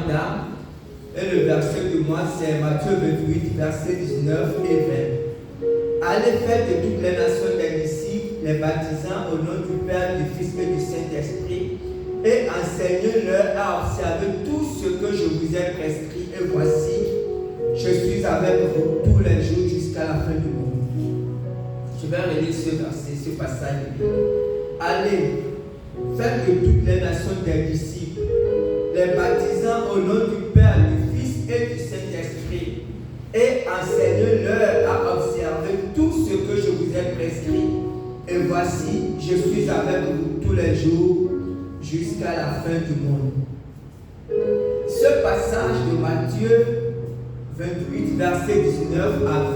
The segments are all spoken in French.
d'âme. Et le verset du mois, c'est Matthieu 28, versets 19 et 20. Allez faire de toutes les nations des disciples, les baptisant au nom du Père, du Fils et du Saint-Esprit, et enseignez-leur à observer tout ce que je vous ai prescrit. Et voici, je suis avec vous tous les jours jusqu'à la fin du monde. Je vais relire ce verset, ce passage de Bible. Allez, faites de toutes les nations des disciples, les baptisant au nom du Père, du Fils et du Saint-Esprit, et enseignez-leur à observer tout ce que je vous ai prescrit. Et voici, je suis avec vous tous les jours jusqu'à la fin du monde. Ce passage de Matthieu 28, verset 19 à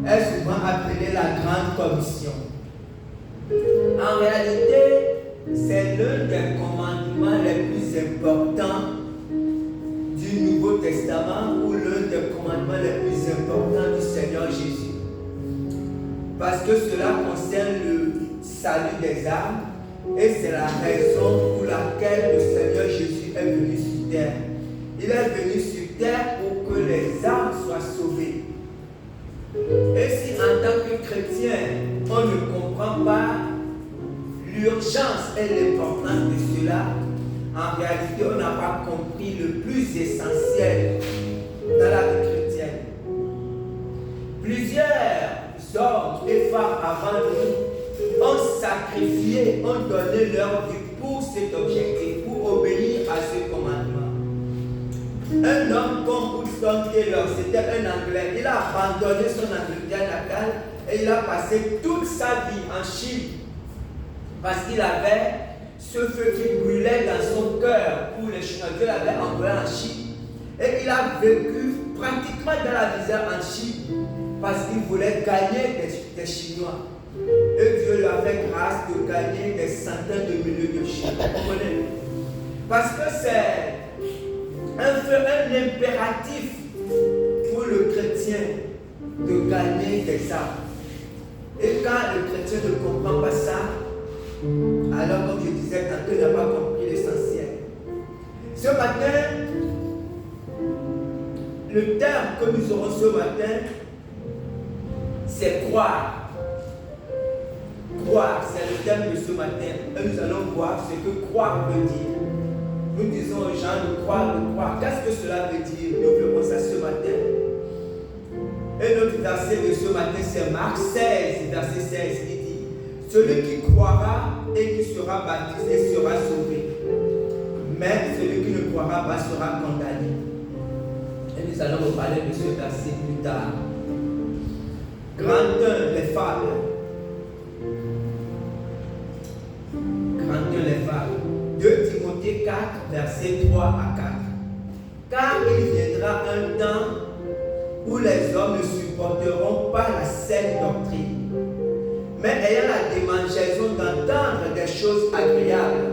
20 est souvent appelé la Grande Commission. En réalité, c'est l'un des commandements les plus importants du Nouveau Testament ou l'un des commandements les plus importants du Seigneur Jésus. Parce que cela concerne le salut des âmes et c'est la raison pour laquelle le Seigneur Jésus est venu sur terre. Il est venu sur terre pour que les âmes soient sauvées. Et si en tant que chrétien, on ne comprend pas l'urgence et l'importance de cela, en réalité, on n'a pas compris le plus essentiel dans la vie chrétienne. Plusieurs hommes et femmes avant nous ont sacrifié, ont donné leur vie pour cet objectif, pour obéir à ce commandement. Un homme comme Hudson Taylor, c'était un Anglais, il a abandonné son Angleterre natale et il a passé toute sa vie en Chine parce qu'il avait ce feu qui brûlait dans son cœur pour les Chinois. Dieu l'avait envoyé en Chine et il a vécu pratiquement dans la misère en Chine parce qu'il voulait gagner des Chinois. Et Dieu lui a fait grâce de gagner des centaines de milliers de Chinois. Vous comprenez? Parce que c'est un impératif pour le chrétien de gagner des âmes. Et quand le chrétien ne comprend pas ça, alors comme je disais tantôt, il n'a pas compris l'essentiel. Ce matin, le terme que nous aurons ce matin, c'est croire. Croire, c'est le thème de ce matin. Et nous allons voir ce que croire veut dire. Nous disons aux gens de croire, de croire. Qu'est-ce que cela veut dire? Nous verrons ça ce matin. Et notre verset de ce matin, c'est Marc 16, verset 16, qui dit: celui qui croira et qui sera baptisé sera sauvé. Mais celui qui ne croira pas sera condamné. Et nous allons reparler de ce verset plus tard. Grand 1, les fables. Grand 1, les fables. 2 Timothée 4, versets 3 à 4. Car il viendra un temps où les hommes ne supporteront pas la saine doctrine, mais ayant la démangeaison d'entendre des choses agréables,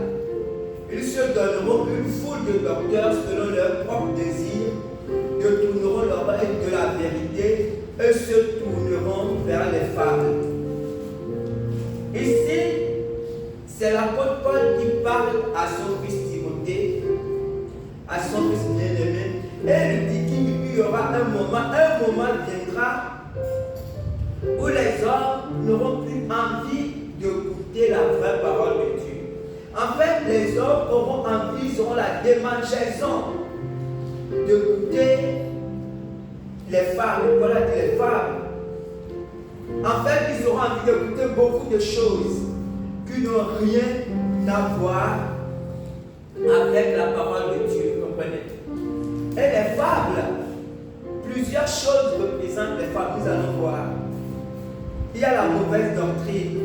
ils se donneront une foule de docteurs selon leurs propres désirs, détourneront l'oreille de la vérité et se tourneront vers les fables. Ici, c'est l'apôtre Paul qui parle à son fils Timothée, à son fils bien-aimé, et il dit qu'il y aura un moment viendra où les hommes n'auront plus envie d'écouter la vraie parole de Dieu. En fait, les hommes auront envie, ils auront la démangeaison d'écouter les fables. Paul a dit les fables. En fait, ils auront envie d'écouter beaucoup de choses qui n'ont rien à voir avec la parole de Dieu, vous comprenez? Et les fables, plusieurs choses représentent les fables, nous allons voir. Il y a la mauvaise doctrine,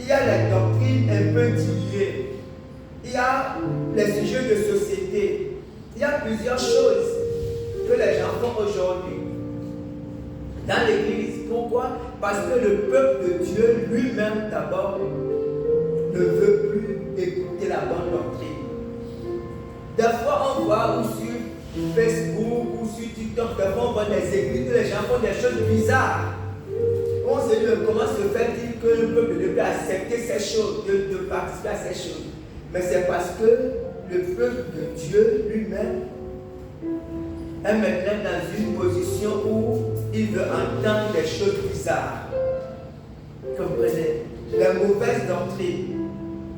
il y a les doctrines un peu diluées, il y a les sujets de société, il y a plusieurs choses que les gens font aujourd'hui dans l'église. Pourquoi? Parce que le peuple de Dieu lui-même d'abord ne veut plus écouter la bonne doctrine. Des fois on voit ou sur Facebook ou sur TikTok, des fois on voit des églises où les gens font des choses bizarres. On se dit comment se fait-il que le peuple ne peut accepter ces choses, de participer à ces choses. Mais c'est parce que le peuple de Dieu lui-même est maintenant dans une position où il veut entendre des choses bizarres. Comprenez? Les mauvaises doctrines.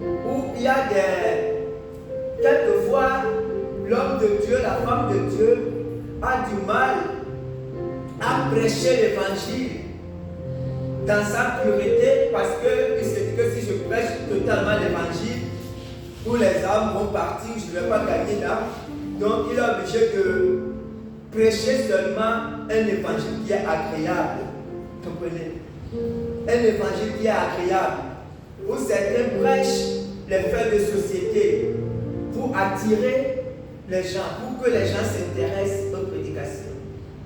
Où il y a quelquefois, l'homme de Dieu, la femme de Dieu, a du mal à prêcher l'évangile dans sa pureté parce qu'il se dit que si je prêche totalement l'évangile, tous les âmes vont partir, je ne vais pas gagner l'âme. Donc il est obligé de prêcher seulement un évangile qui est agréable. Comprenez? Un évangile qui est agréable. Où certains prêchent les faits de société pour attirer les gens, pour que les gens s'intéressent aux prédications.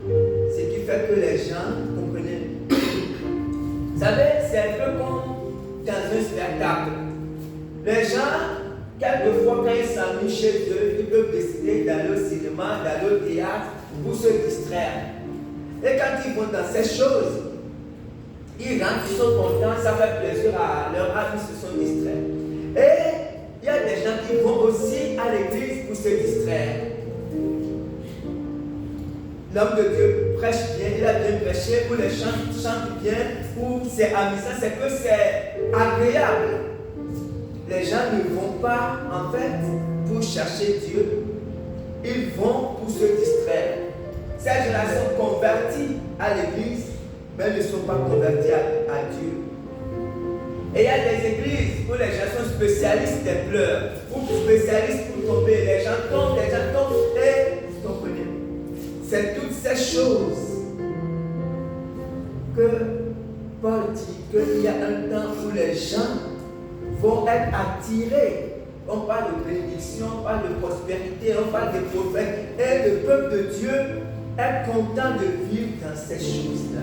Ce qui fait que les gens, comprenez? Vous savez, c'est un peu comme dans un spectacle. Les gens, quelquefois, quand ils s'ennuient chez eux, ils peuvent décider d'aller au cinéma, d'aller au théâtre pour se distraire. Et quand ils vont dans ces choses, ils rentrent, ils sont contents, ça fait plaisir à leurs amis, ils se sont distraits. Et il y a des gens qui vont aussi à l'église pour se distraire. L'homme de Dieu prêche bien, il a bien prêché, ou les gens chantent bien, ou c'est amusant, c'est que c'est agréable. Les gens ne vont pas, en fait, pour chercher Dieu, ils vont pour se distraire. Cette génération convertie à l'église, mais ne sont pas convertis à Dieu. Et il y a des églises où les gens sont spécialistes des pleurs, ou spécialistes pour tomber. Les gens tombent, et vous comprenez. C'est toutes ces choses que Paul dit qu'il y a un temps où les gens vont être attirés. On parle de bénédiction, on parle de prospérité, on parle de prophètes. Et le peuple de Dieu est content de vivre dans ces choses-là.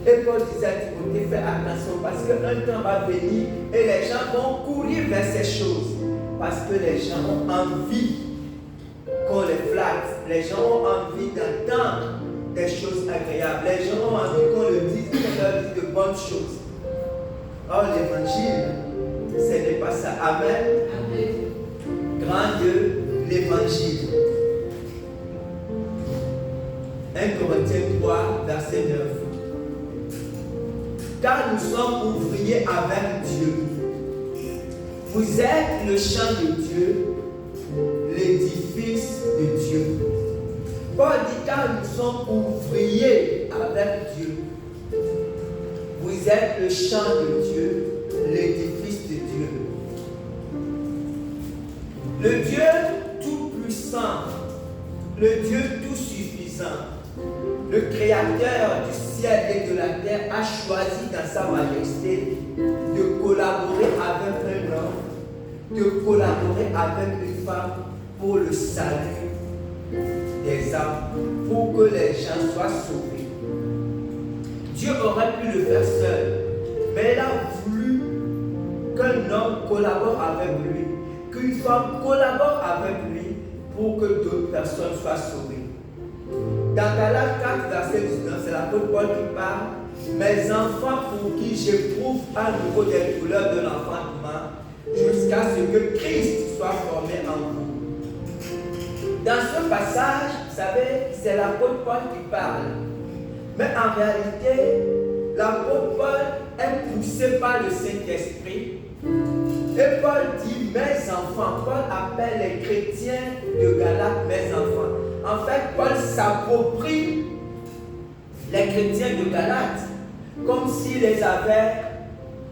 Et Paul disait à Timothée, fais attention parce qu'un temps va venir et les gens vont courir vers ces choses. Parce que les gens ont envie qu'on les flatte. Les gens ont envie d'entendre des choses agréables. Les gens ont envie qu'on leur dise de bonnes choses. Or, l'évangile, ce n'est pas ça. Amen. Amen. Grand Dieu, l'évangile. 1 Corinthiens 3, verset 9. Car nous sommes ouvriers avec Dieu. Vous êtes le champ de Dieu, l'édifice de Dieu. Paul dit car nous sommes ouvriers avec Dieu. Vous êtes le champ de Dieu, l'édifice de Dieu. Le Dieu tout-puissant, le Dieu tout-suffisant, le Créateur du ciel et de la terre a choisi dans sa majesté de collaborer avec un homme, de collaborer avec une femme pour le salut des âmes, pour que les gens soient sauvés. Dieu aurait pu le faire seul, mais il a voulu qu'un homme collabore avec lui, qu'une femme collabore avec lui pour que d'autres personnes soient sauvées. Dans Galates 4, verset 19, c'est l'apôtre Paul qui parle. Mes enfants pour qui j'éprouve à nouveau des douleurs de l'enfantement jusqu'à ce que Christ soit formé en vous. Dans ce passage, vous savez, c'est l'apôtre Paul qui parle. Mais en réalité, l'apôtre Paul est poussé par le Saint-Esprit. Et Paul dit, mes enfants, Paul appelle les chrétiens de Galates mes enfants. En fait, Paul s'approprie les chrétiens de Galates comme s'il les avait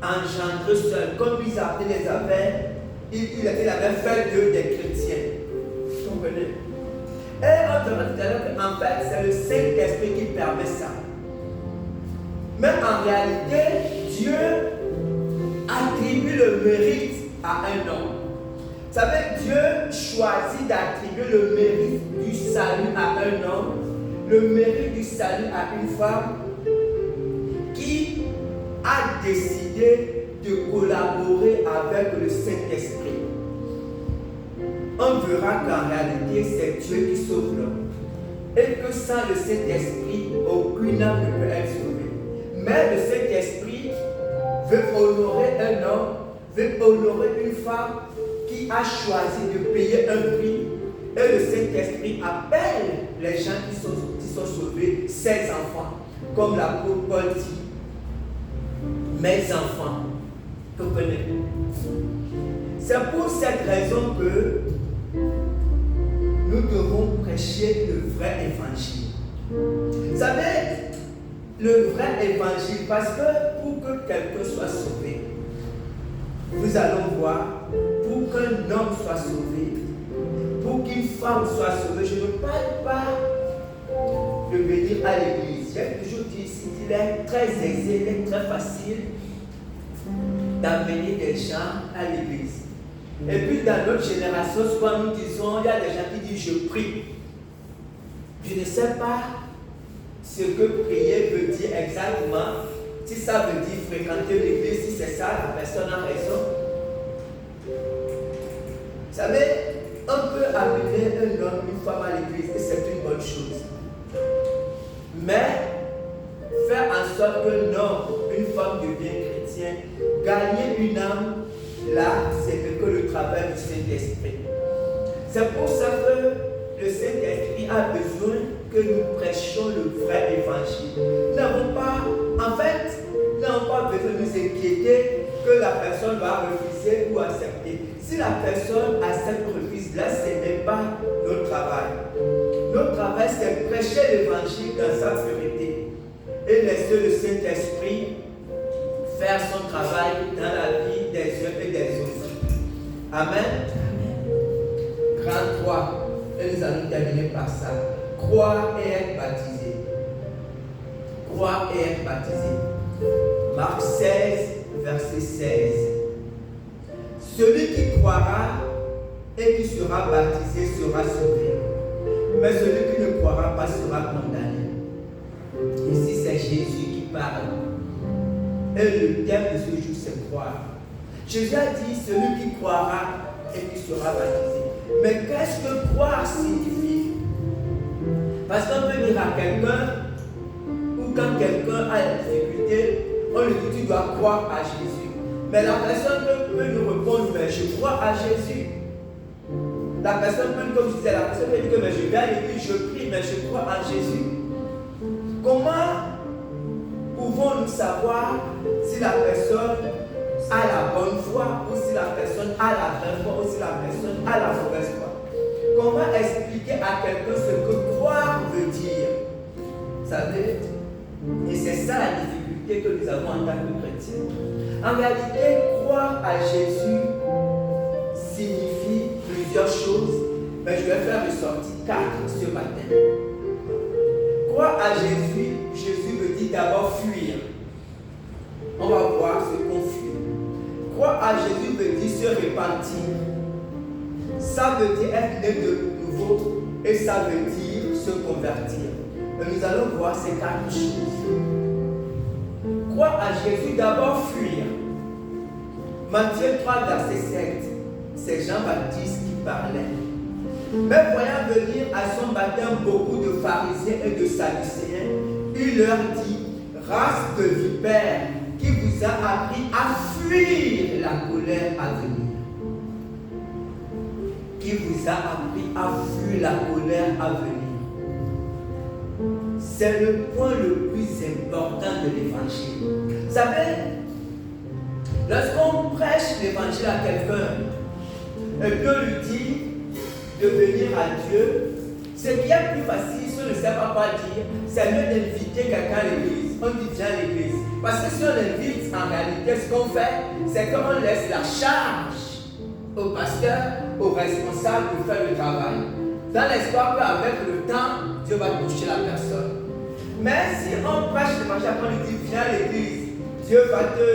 engendrés seuls, comme il les avait, il avait fait d'eux des chrétiens. Vous comprenez? Et on verra tout à l'heure qu'en fait, c'est le Saint-Esprit qui permet ça. Mais en réalité, Dieu attribue le mérite à un homme. Vous savez, Dieu choisit d'attribuer le mérite du salut à un homme, le mérite du salut à une femme qui a décidé de collaborer avec le Saint-Esprit. On verra qu'en réalité, c'est Dieu qui sauve l'homme. Et que sans le Saint-Esprit, aucune âme ne peut être sauvée. Mais le Saint-Esprit veut honorer un homme, veut honorer une femme qui a choisi de payer un prix et le Saint-Esprit appelle les gens qui sont sauvés, ses enfants. Comme l'apôtre Paul dit, mes enfants, comprenez. C'est pour cette raison que nous devons prêcher le vrai évangile. Vous savez, le vrai évangile, parce que pour que quelqu'un soit sauvé, nous allons voir, pour qu'un homme soit sauvé, pour qu'une femme soit sauvée, je ne parle pas de venir à l'église. J'ai toujours dit ici qu'il est très aisé, il est très facile d'amener des gens à l'église. Et puis dans notre génération, souvent nous disons, il y a des gens qui disent je prie. Je ne sais pas ce que prier veut dire exactement. Si ça veut dire fréquenter l'église, si c'est ça, la personne a raison. Vous savez, on peut amener un homme, une femme à l'église et c'est une bonne chose. Mais faire en sorte qu'un homme, une femme devienne chrétien, gagner une âme, là, c'est que le travail du Saint-Esprit. C'est pour ça que le Saint-Esprit a besoin que nous prêchions le vrai évangile. Nous n'avons pas, en fait, nous n'avons pas besoin de nous inquiéter que la personne va refuser ou accepter. Si la personne accepte ou refuse, là, ce n'est pas notre travail. Notre travail, c'est prêcher l'évangile dans sa pureté et laisser le Saint-Esprit faire son travail dans la vie des uns et des autres. Amen. Grand 3. Et nous allons terminer par ça. Croire et être baptisé. Croire et être baptisé. Marc 16, verset 16. Celui qui croira et qui sera baptisé sera sauvé. Mais celui qui ne croira pas sera condamné. Ici, c'est Jésus qui parle. Et le terme de ce jour, c'est croire. Jésus a dit, celui qui croira et qui sera baptisé. Mais qu'est-ce que croire signifie? Parce qu'on peut dire à quelqu'un, ou quand quelqu'un a une difficulté, on lui dit, tu dois croire à Jésus. Mais la personne peut nous répondre, mais je crois à Jésus. La personne peut, comme je disais, la personne peut dire que mais je vais à l'église, je prie, mais je crois en Jésus. Comment pouvons-nous savoir si la personne a la bonne foi, ou si la personne a la vraie foi, ou si la personne a la mauvaise foi? Comment expliquer à quelqu'un ce que croire veut dire? Vous savez, et c'est ça la difficulté que nous avons en tant que chrétiens. En réalité, croire à Jésus signifie plusieurs choses, mais je vais faire ressortir 4 ce matin. Croire à Jésus, Jésus veut dire d'abord fuir. On va voir ce qu'on fuit. Croire à Jésus veut dire se repentir. Ça veut dire être né de nouveau et ça veut dire se convertir. Et nous allons voir ces 4 choses. Croire à Jésus, d'abord fuir. Matthieu 3, verset 7. C'est Jean-Baptiste qui parlait. Mais voyant venir à son baptême beaucoup de pharisiens et de sadducéens, il leur dit, race de vipères, qui vous a appris à fuir la colère à venir. Qui vous a appris à fuir la colère à venir. C'est le point le plus important de l'évangile. Vous savez, lorsqu'on prêche l'évangile à quelqu'un et qu'on lui dit de venir à Dieu, ce qui est plus facile, si on ne sait pas quoi dire, c'est mieux d'inviter quelqu'un à l'église. On dit viens à l'église. Parce que si on invite, en réalité, ce qu'on fait, c'est qu'on laisse la charge au pasteur, au responsable de faire le travail. Dans l'espoir qu'avec le temps, Dieu va toucher la personne. Mais si on prêche l'évangile, on lui dit viens à l'église, Dieu va te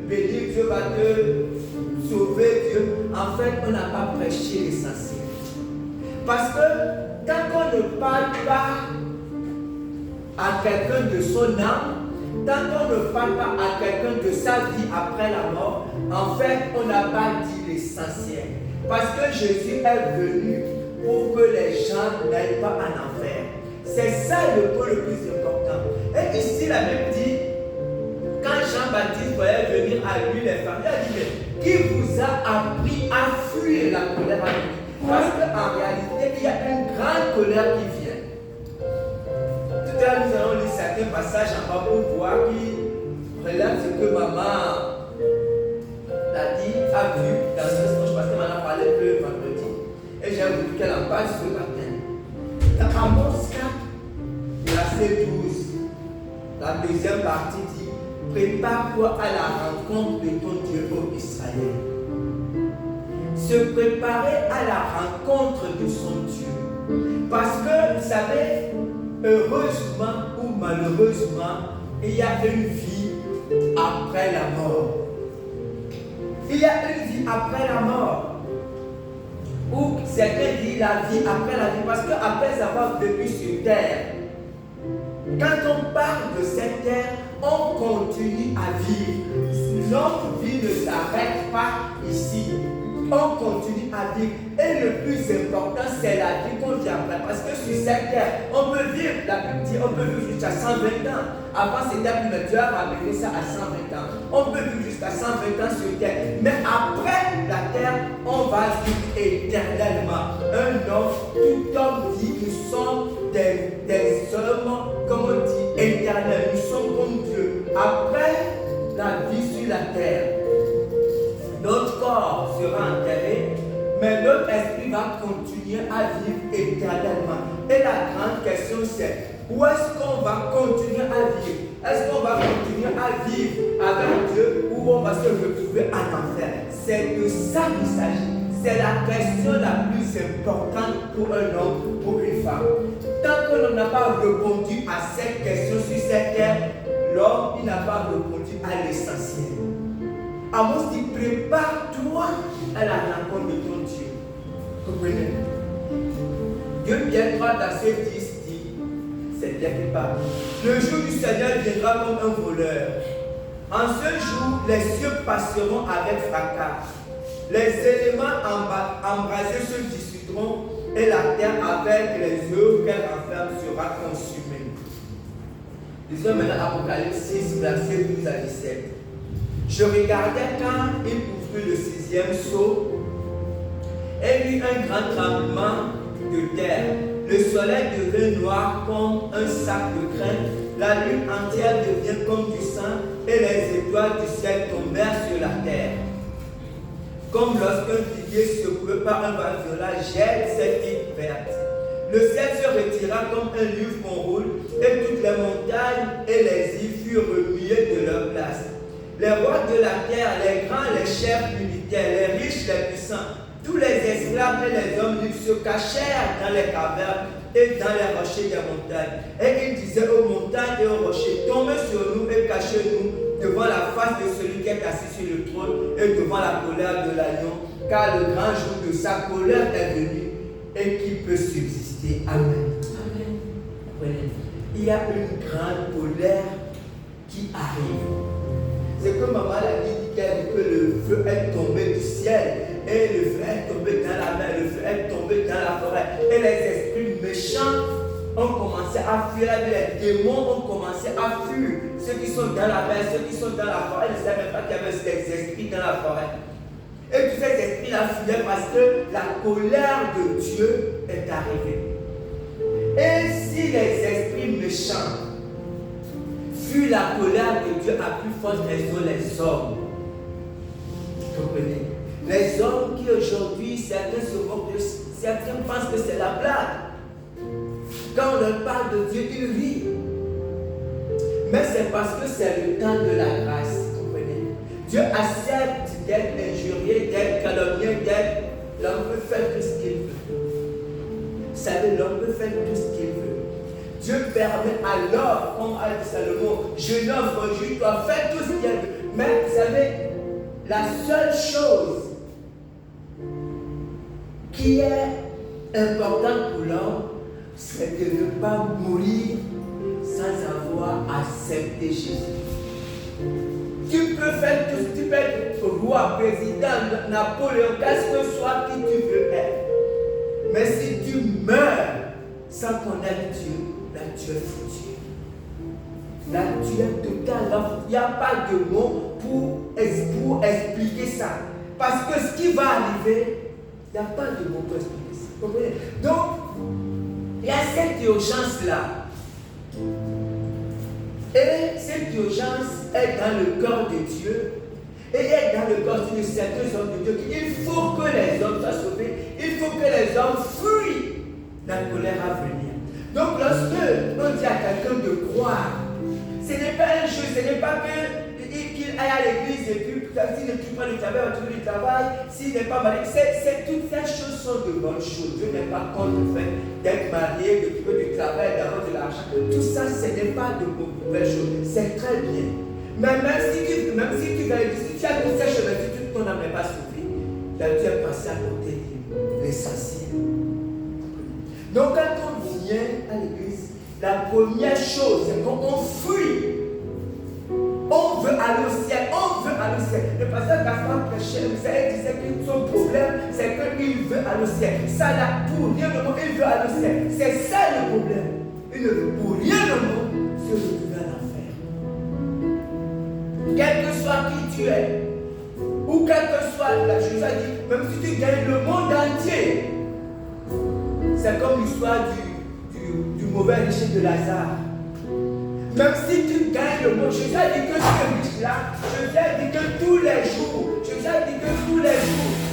bénir, Dieu va te sauver, Dieu. En fait, on n'a pas prêché l'essentiel. Parce que quand on ne parle pas à quelqu'un de son âme, tant qu'on ne parle pas à quelqu'un de sa vie après la mort, en fait, on n'a pas dit l'essentiel. Parce que Jésus est venu pour que les gens n'aillent pas en enfer. C'est ça le point le plus important. Et ici, il a même dit, quand Jean-Baptiste voyait venir à lui les femmes, il a dit, mais qui vous a appris à fuir la colère à venir. Parce qu'en réalité, il y a une grande colère qui vient. Tout à l'heure, nous allons lire certains passages en bas pour voir qui relève ce que maman a dit, a vu dans ce sens, parce qu'elle m'en a parlé le vendredi. Et j'ai voulu qu'elle en parle ce matin. Dans Amos 4, verset 12, la deuxième partie dit: prépare-toi à la rencontre de ton Dieu, ô Israël. Se préparer à la rencontre de son Dieu. Parce que, vous savez, heureusement ou malheureusement, il y a une vie après la mort. Il y a une vie après la mort. Ou certains disent la vie après la vie. Parce qu'après avoir vécu sur terre, quand on parle de cette terre, on continue à vivre. Notre vie ne s'arrête pas ici. On continue à vivre. Et le plus important, c'est la vie qu'on vit après. Parce que sur cette terre, on peut vivre, la Bible dit, on peut vivre jusqu'à 120 ans. Avant, c'était plus, mais Dieu a ramené ça à 120 ans. On peut vivre jusqu'à 120 ans sur terre. Mais après la terre, on va vivre éternellement. Un homme, tout homme dit, nous sommes des hommes, comme on dit, éternels. Nous sommes comme Dieu. Après la vie sur la terre, notre corps sera enterré, mais notre esprit va continuer à vivre éternellement. Et la grande question c'est, où est-ce qu'on va continuer à vivre? Est-ce qu'on va continuer à vivre avec Dieu ou on va se retrouver en enfer? C'est de ça qu'il s'agit. C'est la question la plus importante pour un homme, pour une femme. Tant que l'on n'a pas répondu à cette question sur cette terre, l'homme n'a pas répondu à l'essentiel. Amos dit, prépare-toi à la rencontre de ton Dieu. Comprenez? Dieu viendra dans ce 10 dit, c'est bien qu'il parle. Le jour du Seigneur viendra comme un voleur. En ce jour, les cieux passeront avec fracas. Les éléments embrasés se dissoudront et la terre avec les œufs qu'elle renferme sera consumée. Lisons maintenant Apocalypse 6, versets 12 à 17. Je regardais quand il ouvrit le 6e sceau et vit un grand tremblement de terre. Le soleil devint noir comme un sac de grain, la lune entière devient comme du sang et les étoiles du ciel tombèrent sur la terre. Comme lorsqu'un figuier secoué par un vent violent jette ses figues vertes. Le ciel se retira comme un livre qu'on roule et toutes les montagnes et les îles furent remuées de leur place. Les rois de la terre, les grands, les chefs militaires, les riches, les puissants, tous les esclaves et les hommes libres se cachèrent dans les cavernes et dans les rochers des montagnes. Et ils disaient aux montagnes et aux rochers, tombez sur nous et cachez-nous devant la face de celui qui est assis sur le trône et devant la colère de l'agneau, car le grand jour de sa colère est venu et qui peut subsister. Amen. Amen. Il y a une grande colère qui arrive. C'est que maman l'a dit que le feu est tombé du ciel et le feu est tombé dans la mer, le feu est tombé dans la forêt et les esprits méchants ont commencé à fuir, les démons ont commencé à fuir. Ceux qui sont dans la mer, ceux qui sont dans la forêt, ils ne savaient même pas qu'il y avait des esprits dans la forêt. Et tous ces esprits-là fuyaient parce que la colère de Dieu est arrivée. Et si les esprits méchants fuient la colère de Dieu à plus forte raison les hommes, vous comprenez? Les hommes qui aujourd'hui, certains pensent que c'est la blague. Quand on leur parle de Dieu, ils rient. Mais c'est parce que c'est le temps de la grâce. Vous comprenez? Dieu accepte d'être injurié, d'être calomnié, d'être. L'homme peut faire tout ce qu'il veut. Vous savez, l'homme peut faire tout ce qu'il veut. Dieu permet alors, comme a dit Salomon, je l'offre, je dois faire tout ce qu'il veut. Mais vous savez, la seule chose qui est importante pour l'homme, c'est de ne pas mourir sans avoir accepté Jésus. Tu peux faire tout ce que tu peux être roi, président, Napoléon, qu'est-ce que soit qui tu veux être. Mais si tu meurs sans connaître Dieu, là tu es foutu. Là tu es totalement foutu. Il n'y a pas de mots pour expliquer ça. Parce que ce qui va arriver, il n'y a pas de mots pour expliquer ça. Vous comprenez? Donc, il y a cette urgence-là. Et cette urgence est dans le cœur de Dieu. Et elle est dans le cœur de certains hommes de Dieu. Il faut que les hommes soient sauvés. Il faut que les hommes fuient la colère à venir. Donc, lorsque on dit à quelqu'un de croire, ce n'est pas un jeu, ce n'est pas qu'il aille à l'église et puis s'il ne quitte pas le travail, on trouve du travail, s'il n'est pas marié. Toutes ces choses sont de bonnes choses. Dieu n'est pas contre le fait d'être marié, de trouver du travail, d'avoir de l'argent. Tout ça, ce n'est pas de mauvaises choses. C'est très bien. Mais même si tu vas si tu as toutes ces choses, si ton âme n'est pas sauvée, tu es passé à côté de l'essentiel. Donc quand on vient à l'église, la première chose, c'est qu'on fuit. On veut aller au ciel, on veut aller au ciel. Le pasteur Gaspard prêchait, vous savez, disait que son problème, c'est qu'il veut aller au ciel. Ça n'a pour rien au monde, il veut aller au ciel. C'est ça le problème. Il ne veut pour rien au monde se retrouver en enfer. Quel que soit qui tu es, ou quel que soit la chose à dire, même si tu gagnes le monde entier, c'est comme l'histoire du mauvais riche de Lazare. Même si tu gagnes le monde, je t'ai dit que ce riche-là, je t'ai dit que tous les jours,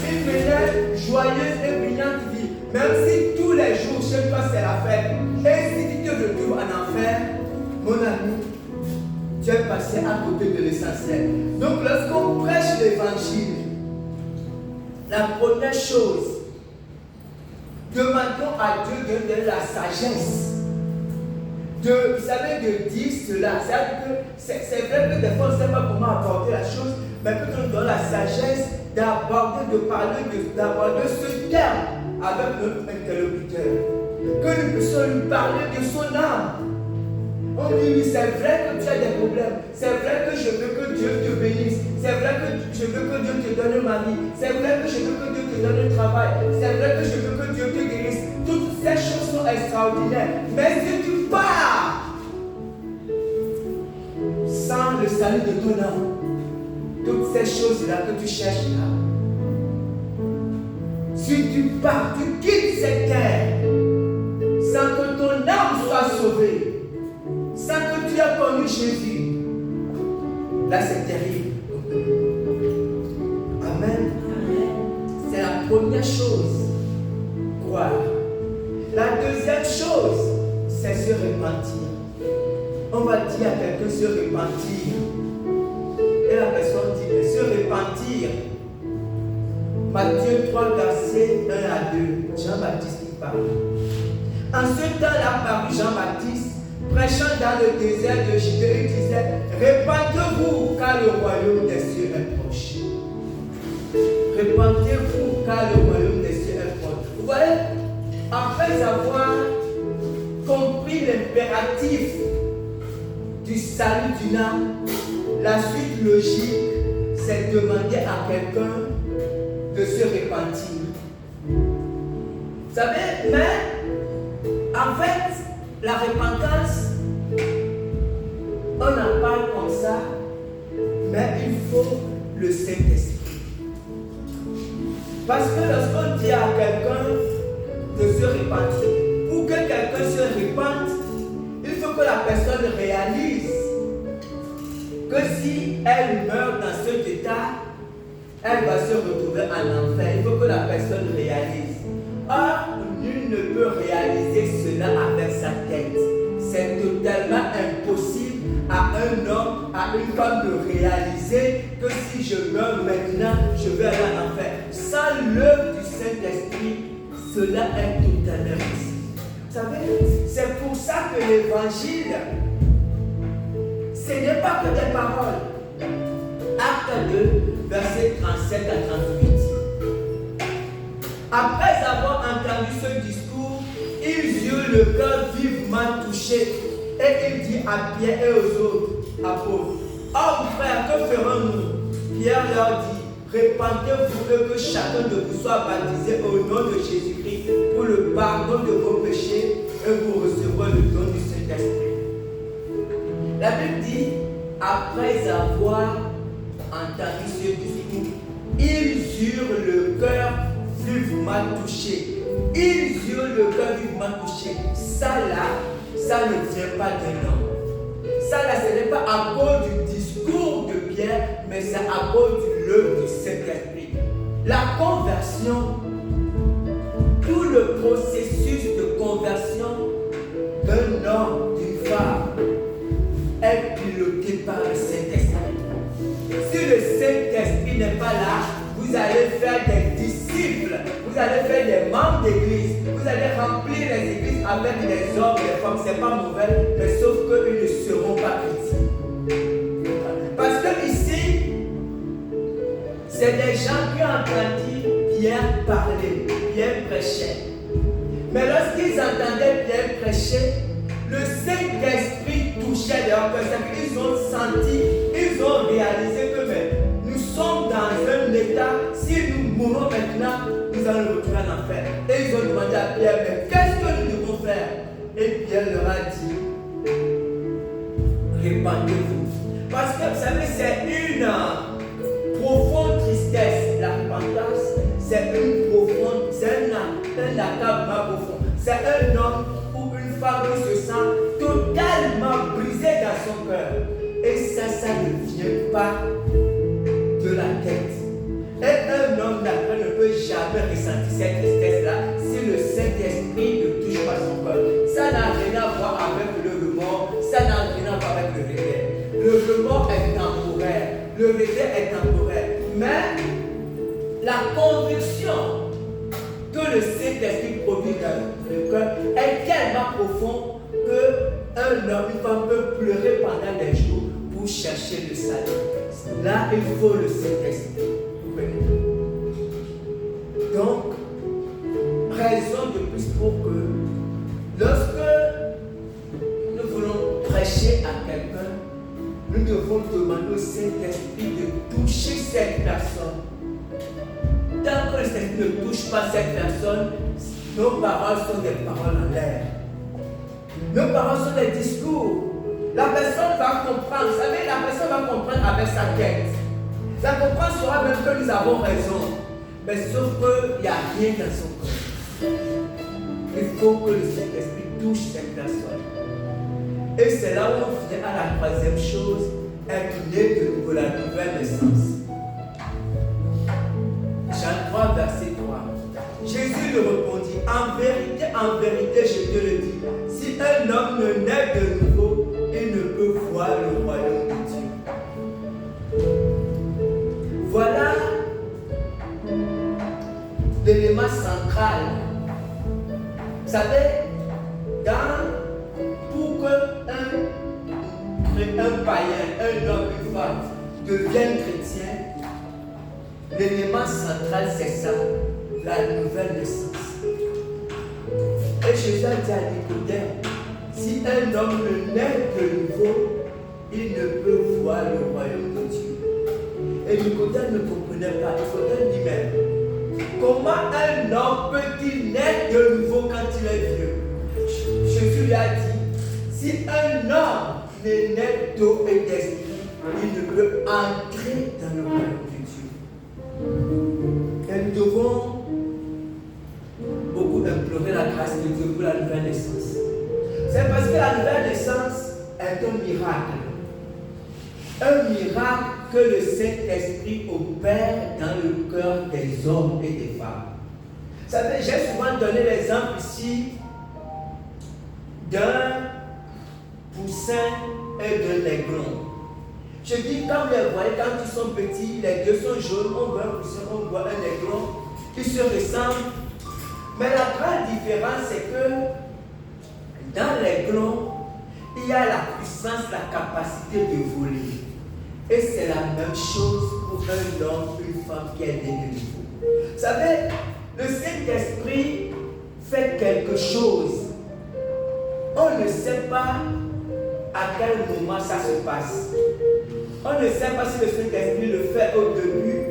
il menait joyeuse et brillante vie. Même si tous les jours, chez toi, c'est la fête. Et si tu te retrouves en enfer, mon ami, tu es passé à côté de l'essentiel. Donc, lorsqu'on prêche l'évangile, la première chose, demandons à Dieu de donner la sagesse. Vous savez, de dire cela. C'est vrai que des fois, on ne sait pas comment aborder la chose, mais que nous donne la sagesse d'aborder, de parler, d'aborder ce terme avec notre interlocuteur. Que nous puissions lui parler de son âme. On dit, oui, c'est vrai que tu as des problèmes. C'est vrai que je veux que Dieu te bénisse. C'est vrai que je veux que Dieu te donne un mari. C'est vrai que je veux que Dieu te donne un travail. C'est vrai que je veux que Dieu te guérisse. Toutes ces choses sont extraordinaires. Mais si tu pars sans le salut de ton âme, toutes ces choses-là que tu cherches là, si tu pars, tu quittes cette terre sans que ton âme soit sauvée, sans que tu aies connu Jésus, là c'est terrible. Amen. C'est la première chose. Croire. La deuxième chose, c'est se repentir. On va dire à quelqu'un se repentir. Et la personne dit, mais se repentir. Matthieu 3, verset 1 à 2. Jean-Baptiste qui parle. En ce temps-là, parut Jean-Baptiste, prêchant dans le désert de Judée, il disait, répentez-vous car le royaume des cieux est proche. Répentez-vous car le royaume des cieux est proche. Vous voyez, après avoir compris l'impératif du salut d'une âme, la suite logique, c'est demander à quelqu'un de se repentir. Vous savez, mais en fait, la repentance, on en parle comme ça, mais il faut le Saint-Esprit. Parce que lorsqu'on dit à quelqu'un de se repentir, pour que quelqu'un se repente, il faut que la personne réalise que si elle meurt dans cet état, elle va se retrouver en enfer. Il faut que la personne réalise. Or, nul ne peut réaliser cela avec sa tête. C'est totalement impossible à un homme, à une femme de réaliser que si je meurs maintenant, je vais aller en enfer. Sans l'œuvre du Saint-Esprit, cela est totalement impossible. Vous savez, c'est pour ça que l'évangile, ce n'est pas que des paroles. Acte 2, versets 37 à 38. Après avoir entendu ce discours, ils eurent le cœur vivement touché. Et il dit à Pierre et aux autres apôtres, oh frère, que ferons-nous? Pierre leur dit, répentez-vous et que chacun de vous soit baptisé au nom de Jésus-Christ pour le pardon de vos péchés et vous recevrez le don du Saint-Esprit. La Bible dit, après avoir entendu ce discours, Ils eurent le cœur vivement touché. Ils eurent le cœur vivement touché. Ça ne vient pas d'un homme. Ça là, ce n'est pas à cause du discours de Pierre, mais c'est à cause de l'œuvre du Saint-Esprit. La conversion, tout le processus de conversion d'un homme, d'une femme, est piloté par le Saint-Esprit. Si le Saint-Esprit n'est pas là, vous allez faire des disciples, vous allez faire des membres d'église, vous allez remplir les églises avec des hommes et des femmes, c'est pas mauvais, mais sauf qu'ils ne seront pas chrétiens. Parce que ici, c'est des gens qui ont entendu Pierre parler, Pierre prêcher. Mais lorsqu'ils entendaient Pierre prêcher, le Saint-Esprit touchait leur cœur. Ils ont senti, ils ont réalisé que nous sommes dans un état, si nous mourons maintenant, nous allons retourner en enfer. Et ils ont demandé à Pierre, mais qu'est-ce que nous devons faire? Et Pierre leur a dit, répandez-vous. Parce que vous savez, c'est une profonde tristesse. La repentance, c'est une profonde, c'est un accablement profond. C'est un homme ou une femme qui se sent totalement brisé dans son cœur. Et ça ne vient pas de la tête. Et un homme d'après ne peut jamais ressentir cette tristesse-là si le Saint-Esprit ne touche pas son cœur. Ça n'a rien à voir avec le remords, ça n'a rien à voir avec le regret. Le remords est temporaire, le regret est temporaire. Mais la conviction que le Saint-Esprit produit dans le cœur est tellement profond qu'un homme, une femme peut pleurer pendant des jours pour chercher le salut. Là, il faut le Saint-Esprit. Donc, raison de plus pour que lorsque nous voulons prêcher à quelqu'un, nous devons demander au Saint-Esprit de toucher cette personne. Tant que le Saint-Esprit ne touche pas cette personne, nos paroles sont des paroles en l'air. Nos paroles sont des discours. La personne va comprendre. Vous savez, la personne va comprendre avec sa tête. La comprendre sera même que nous avons raison. Mais sauf qu'il n'y a rien dans son cœur. Il faut que le Saint-Esprit touche cette personne. Et c'est là où on vient à la troisième chose, être né de nouveau, la nouvelle naissance. Jean 3, verset 3. Jésus lui répondit, en vérité, je te le dis, si un homme ne naît de nouveau, il ne peut voir le royaume de Dieu. Voilà l'élément central. Vous savez, pour qu'un païen, un homme, une femme devienne chrétien, l'élément central c'est ça, la nouvelle naissance. Et Jésus a dit à Nicodème, si un homme ne naît de nouveau, il ne peut voir le royaume de Dieu. Et Nicodème ne comprenait pas. Nicodème dit même, comment un homme peut-il naître de nouveau quand il est vieux? Jésus lui a dit, si un homme n'est né d'eau et d'esprit, il ne peut entrer dans le royaume de Dieu. Et nous devons beaucoup implorer la grâce de Dieu pour la nouvelle naissance. C'est parce que la nouvelle naissance est un miracle. Un miracle que le Saint-Esprit opère dans le cœur des hommes et des femmes. Vous savez, j'ai souvent donné l'exemple ici d'un poussin et d'un aiglon. Je dis, quand vous les voyez, quand ils sont petits, les deux sont jaunes, on voit un poussin, on voit un aiglon, ils se ressemblent. Mais la grande différence, c'est que dans l'aiglon, il y a la puissance, la capacité de voler. Et c'est la même chose pour un homme, une femme qui est né de nouveau. Vous savez, le Saint-Esprit fait quelque chose. On ne sait pas à quel moment ça se passe. On ne sait pas si le Saint-Esprit le fait au début,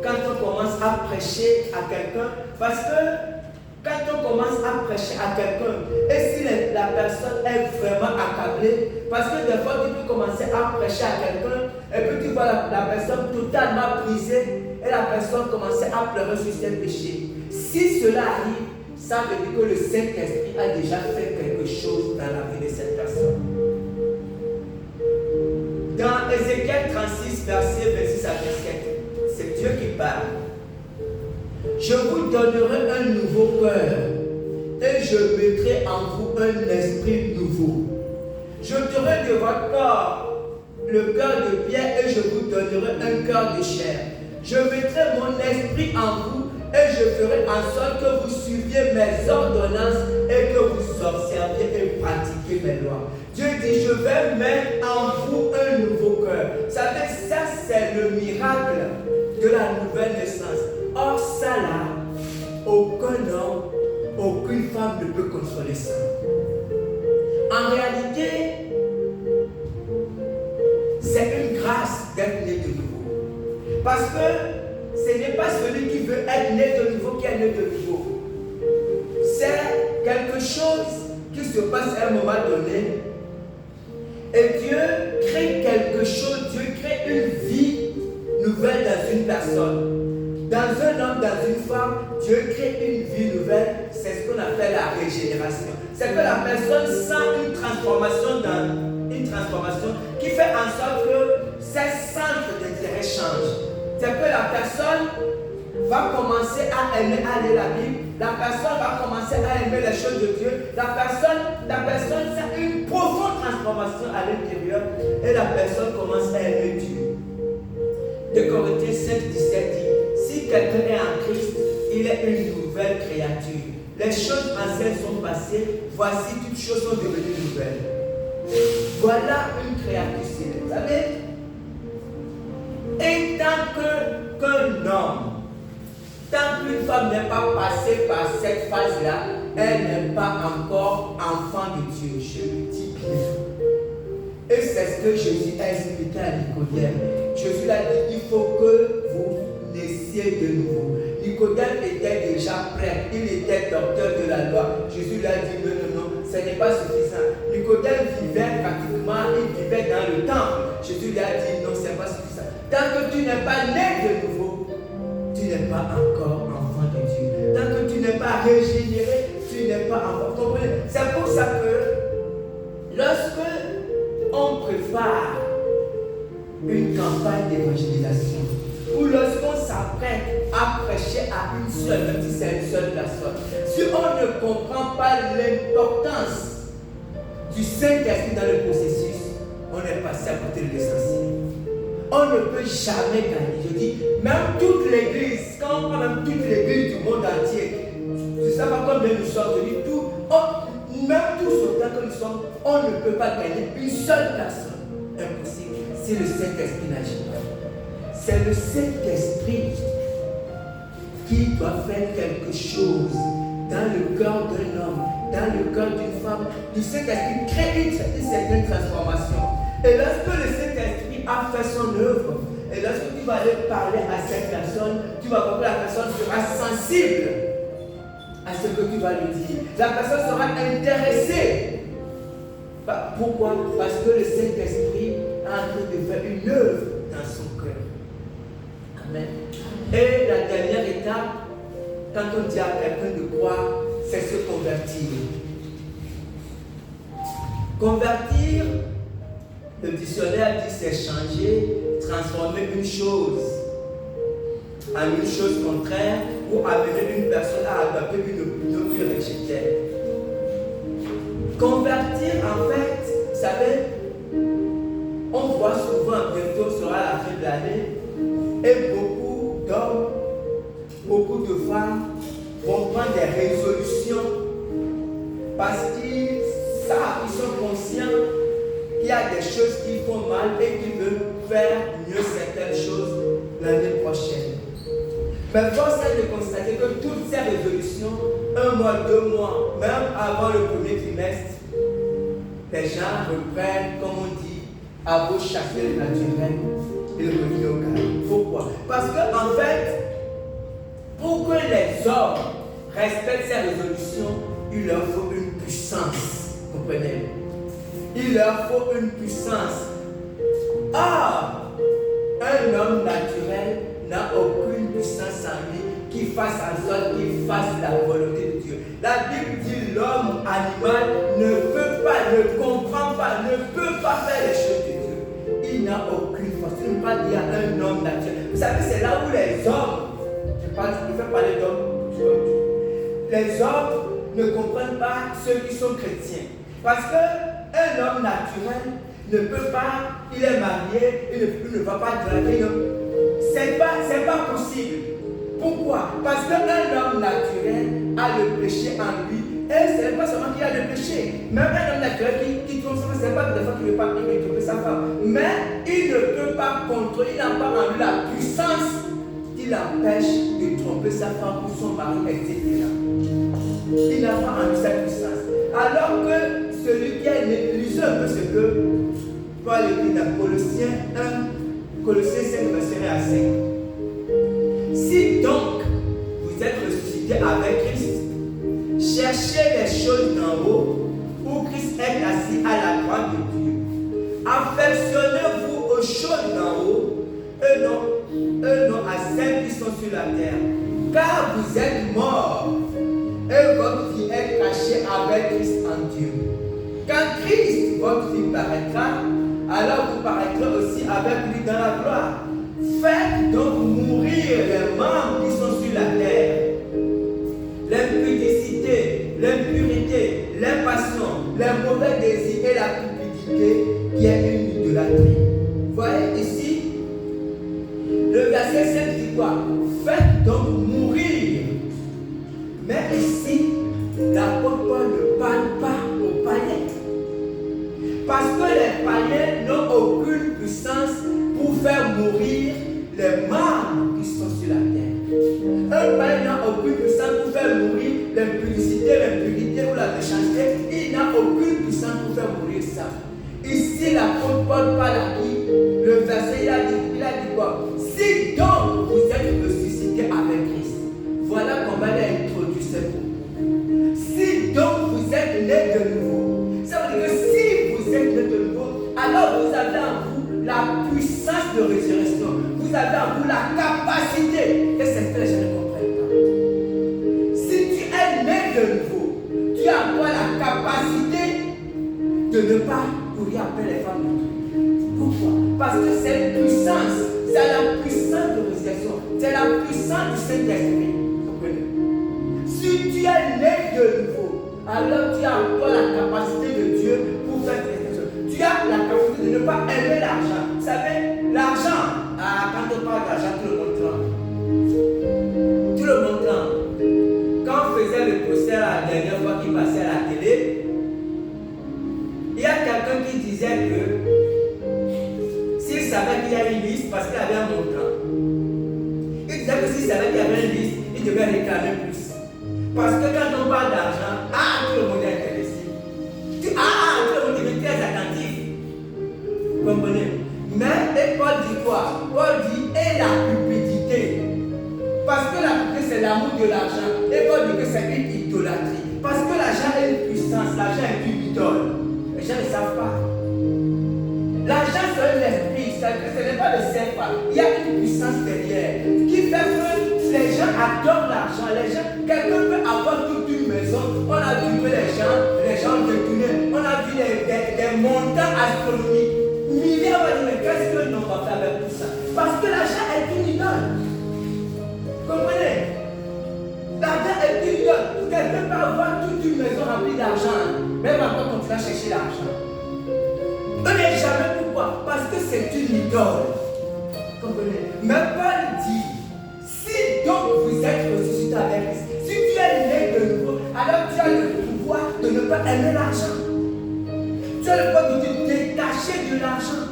quand on commence à prêcher à quelqu'un. Parce que quand on commence à prêcher à quelqu'un, et si la personne est vraiment accablée, parce que des fois tu peux commencer à prêcher à quelqu'un, et puis tu vois la personne totalement brisée, et la personne commençait à pleurer sur ses péchés. Si cela arrive, ça veut dire que le Saint-Esprit a déjà fait quelque chose dans la vie de cette personne. Dans Ézéchiel 36, verset 26 à 27, c'est Dieu qui parle. Je vous donnerai un nouveau cœur et je mettrai en vous un esprit nouveau. Je ferai de votre corps le cœur de pierre et je vous donnerai un cœur de chair. Je mettrai mon esprit en vous et je ferai en sorte que vous suiviez mes ordonnances et que vous observiez et pratiquiez mes lois. Dieu dit, je vais mettre en vous un nouveau cœur. Vous savez, ça c'est le miracle de la nouvelle naissance. Or ça là, aucun homme, aucune femme ne peut contrôler ça. En réalité, c'est une grâce d'être né de nouveau. Parce que ce n'est pas celui qui veut être né de nouveau qui est né de nouveau. C'est quelque chose qui se passe à un moment donné. Et Dieu crée quelque chose, Dieu crée une vie nouvelle dans une personne. Dans un homme, dans une femme, Dieu crée une vie nouvelle. C'est ce qu'on appelle la régénération. C'est que la personne sent une transformation qui fait en sorte que ses centres d'intérêt changent. C'est que la personne va commencer à aimer à lire la Bible. La personne va commencer à aimer les choses de Dieu. La personne sent une profonde transformation à l'intérieur et la personne commence à aimer Dieu. 2 Corinthiens 5, 17 dit, si quelqu'un est en Christ, il est une nouvelle créature. Les choses anciennes sont passées, voici toutes choses sont devenues nouvelles. Voilà une créature céleste. Vous savez, et qu'un homme, tant qu'une femme n'est pas passée par cette phase-là, elle n'est pas encore enfant de Dieu. Je le dis bien. Et c'est ce que Jésus a expliqué à Nicodème. Jésus a dit, il faut que vous naissiez de nouveau. Nicodème était déjà prêt, il était docteur de la loi. Jésus lui a dit, non, ce n'est pas suffisant. Nicodème vivait pratiquement, il vivait dans le temple. Jésus lui a dit, non, ce n'est pas suffisant. Tant que tu n'es pas né de nouveau, tu n'es pas encore enfant de Dieu. Tant que tu n'es pas régénéré, tu n'es pas enfant. Comprenez? C'est pour ça que lorsque on prépare une campagne d'évangélisation, ou lorsqu'on s'apprête à prêcher à une seule, même si c'est une seule personne, si on ne comprend pas l'importance du Saint-Esprit dans le processus, on est passé à côté de l'essentiel. On ne peut jamais gagner. Je dis, même toute l'église, quand on prend même toute l'église du monde entier, je ne sais pas combien nous sommes venus, même tous autant que nous sommes, on ne peut pas gagner une seule personne. Impossible. Si le Saint-Esprit n'agit pas. C'est le Saint-Esprit qui doit faire quelque chose dans le cœur d'un homme, dans le cœur d'une femme. Le Saint-Esprit crée une certaine transformation. Et lorsque le Saint-Esprit a fait son œuvre, et lorsque tu vas aller parler à cette personne, tu vas voir que la personne sera sensible à ce que tu vas lui dire. La personne sera intéressée. Pourquoi? Parce que le Saint-Esprit est en train de faire une œuvre dans son cœur. Amen. Et la dernière étape, quand on dit à quelqu'un de croire, c'est se convertir. Convertir, le dictionnaire dit c'est changer, transformer une chose en une chose contraire ou amener une personne à adopter une opinion plus rejetée. Convertir, en fait, vous savez, on voit souvent, bientôt sera la fin de l'année, et beaucoup d'hommes, beaucoup de femmes vont prendre des résolutions parce qu'ils savent, ils sont conscients qu'il y a des choses qui font mal et qu'ils veulent faire mieux certaines choses l'année prochaine. Mais force est de constater que toutes ces résolutions, 1 mois, 2 mois, même avant le premier trimestre, les gens reprennent, comme on dit, à vos chasser le naturel et le revenir au calme. Pourquoi? Parce qu'en fait, pour que les hommes respectent ces résolutions, il leur faut une puissance. Comprenez? Il leur faut une puissance. Or, un homme naturel n'a aucune n'a aucune force. Tu ne peux pas dire à un homme naturel. Vous savez, c'est là où les hommes, je fais parler d'hommes, les hommes ne comprennent pas ceux qui sont chrétiens. Parce qu'un homme naturel ne peut pas, il est marié, il ne va pas draguer. C'est pas possible. Pourquoi? Parce qu'un homme naturel a le péché en lui. Et ce n'est pas seulement qu'il a le péché. Même un homme naturel qui trompe sa femme, ce n'est pas des fois qu'il ne veut pas tromper sa femme. Mais il ne peut pas contrôler, il n'a pas en lui la puissance qui l'empêche de tromper sa femme pour son mari, etc. Il n'a pas en lui cette puissance. Alors que celui qui est né, lisez un peu ce que Paul écrit dans Colossiens 1, Colossiens 5, verset 1 à 5. Si donc vous êtes ressuscité avec Christ, cherchez les choses d'en haut, où Christ est assis à la droite de Dieu. Affectionnez-vous aux choses d'en haut, eux non à celles qui sont sur la terre. Car vous êtes morts, et votre vie est cachée avec Christ en Dieu. Quand Christ, votre vie, paraîtra, alors vous paraîtrez aussi avec lui dans la gloire. Faites donc mourir les membres qui sont sur la terre. L'impudicité, l'impurité, l'impassion, les mauvais désirs et la cupidité qui est une idolâtrie. Vous voyez ici, le verset 5 dit quoi? Faites donc mourir. Mais ici, l'apôtre Paul ne parle pas aux païens. Parce que les païens n'ont aucune puissance pour faire mourir les membres qui sont sur la terre. Un païen n'a aucune puissance pour faire mourir l'impudicité, l'impurité ou la méchanceté. Il n'a aucune puissance pour faire mourir ça. Ici, l'apôtre Paul parle à qui? Le verset, il a dit quoi? Si donc vous êtes ressuscité avec Christ. Voilà comment il a introduit ce mot. Si donc vous êtes nés de nouveau. Ça veut dire que si vous êtes nés de nouveau, alors vous avez en vous la puissance de résurrection. Vous avez en vous la capacité. Et c'est ce que les gens ne comprennent pas. Si tu es né de nouveau, tu as en toi la capacité de ne pas courir après les femmes de Dieu. Pourquoi? Parce que c'est une puissance. C'est la puissance de résurrection. C'est la puissance du Saint-Esprit. Si tu es né de nouveau, alors tu as en toi la capacité de Dieu pour faire quelque chose. Tu as la capacité de ne pas aimer l'argent. Vous savez, l'argent, quand on parle d'argent, tout le monde tremble. Tout le monde tremble. Quand on faisait le procès la dernière fois qu'il passait à la télé, il y a quelqu'un qui disait que s'il savait qu'il y a une liste parce qu'il avait un montant, il disait que s'il savait qu'il y avait une liste, il devait réclamer plus. Parce que quand on parle d'argent, tout le monde est intéressé. Tout le monde est très attentif. Vous comprenez? Mais et Paul dit quoi? Paul dit et la cupidité. Parce que la cupidité c'est l'amour de l'argent. Et Paul dit que c'est une idolâtrie. Parce que l'argent est une puissance, l'argent est une idole. Les gens ne savent pas. L'argent c'est un esprit, ce n'est pas le CFA. Il y a une puissance derrière qui fait que les gens adorent l'argent. Quelqu'un peut avoir toute une maison. On a vu que les gens détournent. On a vu des montants astronomiques. Milliards, on va dire, mais qu'est-ce que l'on va faire avec tout ça? Parce que l'argent est une idole. Vous comprenez? L'argent est une idole. Quelqu'un peut avoir toute une maison remplie d'argent. Même encore continuer à chercher l'argent. On n'est jamais pourquoi? Parce que c'est une idole. Vous comprenez? Mais Paul dit, si donc vous êtes ressuscité avec Christ, si tu es né de nouveau, alors tu as le pouvoir de ne pas aimer l'argent. Tu as le pouvoir de te détacher de l'argent.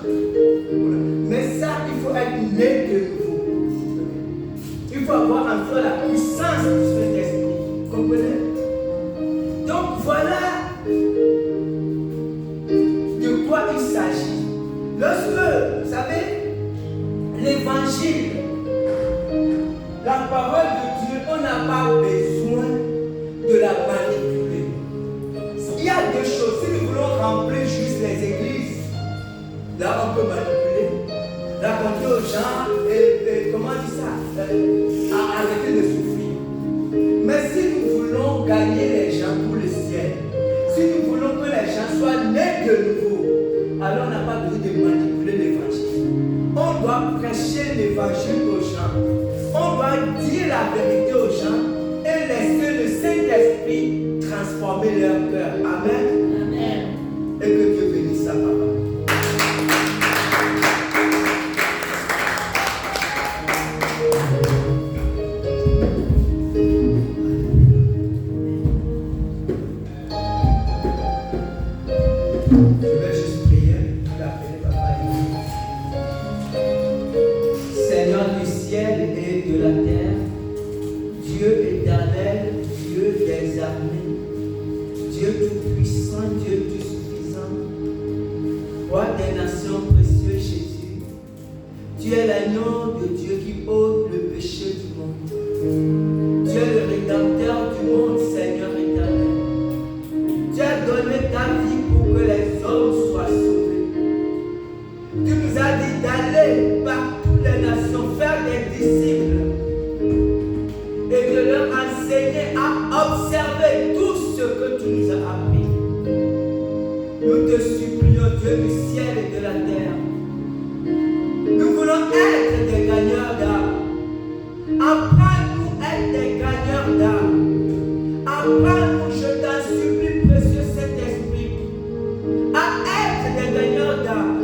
Mais ça, il faut être né de nouveau. Il faut avoir en soi la puissance du Saint-Esprit. Vous comprenez? Donc voilà de quoi il s'agit. Lorsque, vous savez, l'évangile, la parole de Dieu, on n'a pas besoin de la manipuler. Il y a deux choses. Si nous voulons remplir juste les églises, là on peut manipuler, raconter aux gens, et comment on dit ça, arrêter de souffrir. Mais si nous voulons gagner les gens pour le ciel, si nous voulons que les gens soient nés de nouveau, alors on n'a pas besoin de manipuler l'évangile. On doit prêcher l'évangile aux gens. On doit dire la vérité aux gens et laisser le Saint-Esprit transformer leur cœur. Amen. Amen. Et que Dieu bénisse sa parole. Je vais juste prier. L'appeler papa. Seigneur du ciel et de la terre, Dieu éternel, Dieu des armées, Dieu tout-puissant, Dieu tout-suffisant, Roi des nations, précieux Jésus, tu es l'agneau de Dieu qui ôte le péché du monde. Tu es le rédempteur du monde, Seigneur éternel. Tu as donné ta vie pour que les hommes soient sauvés. Tu nous as dit d'aller par toutes les nations, faire des disciples et de leur enseigner à observer tout ce que tu nous as appris. Nous te supplions, Dieu du ciel et de la terre. Nous voulons être des gagneurs d'âme. Apprends-nous à être des gagneurs d'âme. Apprends-nous, je t'en supplie, précieux Saint-Esprit, à être des gagneurs d'âme.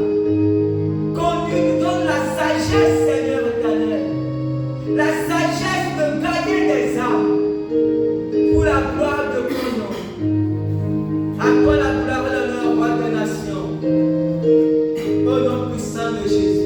Conduis-nous, donne la sagesse, Seigneur éternel. La sagesse de gagner des âmes pour la gloire de ton nom. À toi la gloire et l'honneur, Roi des nations. Au nom puissant de Jésus.